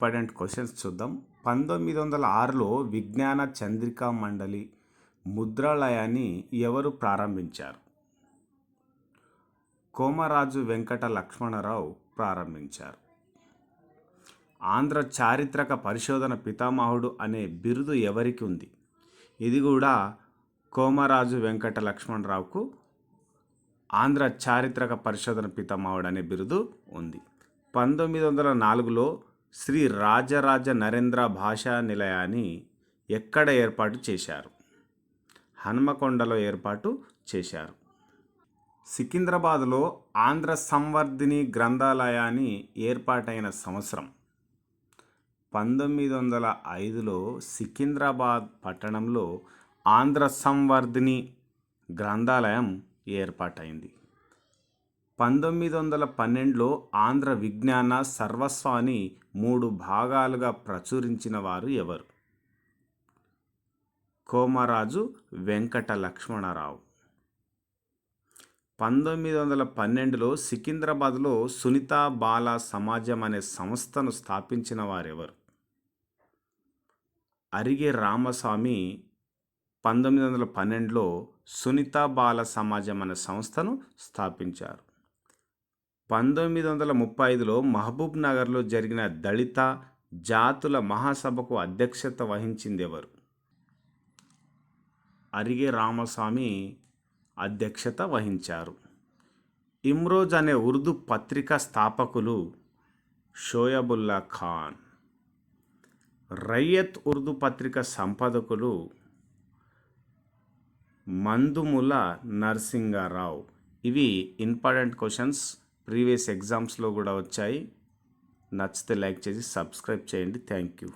Important questions చూద్దాం. 1906లో విజ్ఞాన చంద్రికా మండలి ముద్రాలయాన్ని ఎవరు ప్రారంభించారు? కోమరాజు వెంకట లక్ష్మణరావు ప్రారంభించారు. ఆంధ్ర చారిత్రక పరిశోధన పితామహుడు అనే బిరుదు ఎవరికి ఉంది? ఇది కూడా కోమరాజు వెంకట లక్ష్మణరావుకు ఆంధ్ర చారిత్రక పరిశోధన పితామహుడు అనే బిరుదు ఉంది. 1904లో శ్రీ రాజరాజ నరేంద్ర భాషా నిలయాన్ని ఎక్కడ ఏర్పాటు చేశారు? హన్మకొండలో ఏర్పాటు చేశారు. సికింద్రాబాద్లో ఆంధ్ర సంవర్ధిని గ్రంథాలయాన్ని ఏర్పాటైన సంవత్సరం 1905లో సికింద్రాబాద్ పట్టణంలో ఆంధ్ర సంవర్ధిని గ్రంథాలయం ఏర్పాటైంది. 1912లో ఆంధ్ర విజ్ఞాన సర్వస్వాన్ని 3 భాగాలుగా ప్రచురించిన వారు ఎవరు? కోమరాజు వెంకట లక్ష్మణరావు. 1912లో సికింద్రాబాద్లో సునీతా బాల సమాజం అనే సంస్థను స్థాపించిన వారెవరు? అరిగే రామస్వామి 1912లో సునీతా బాల సమాజం అనే సంస్థను స్థాపించారు. 1935లో మహబూబ్ నగర్లో జరిగిన దళిత జాతుల మహాసభకు అధ్యక్షత వహించింది ఎవరు? అరిగే రామస్వామి అధ్యక్షత వహించారు. ఇమ్రోజ్ అనే ఉర్దూ పత్రిక స్థాపకులు షోయబుల్లా ఖాన్. రయ్యత్ ఉర్దూ పత్రిక సంపాదకులు మందుముల నరసింగారావు. ఇవి ఇంపార్టెంట్ క్వశ్చన్స్, ప్రీవియస్ ఎగ్జామ్స్లో కూడా వచ్చాయి. నచ్చితే లైక్ చేసి సబ్స్క్రైబ్ చేయండి. Thank you.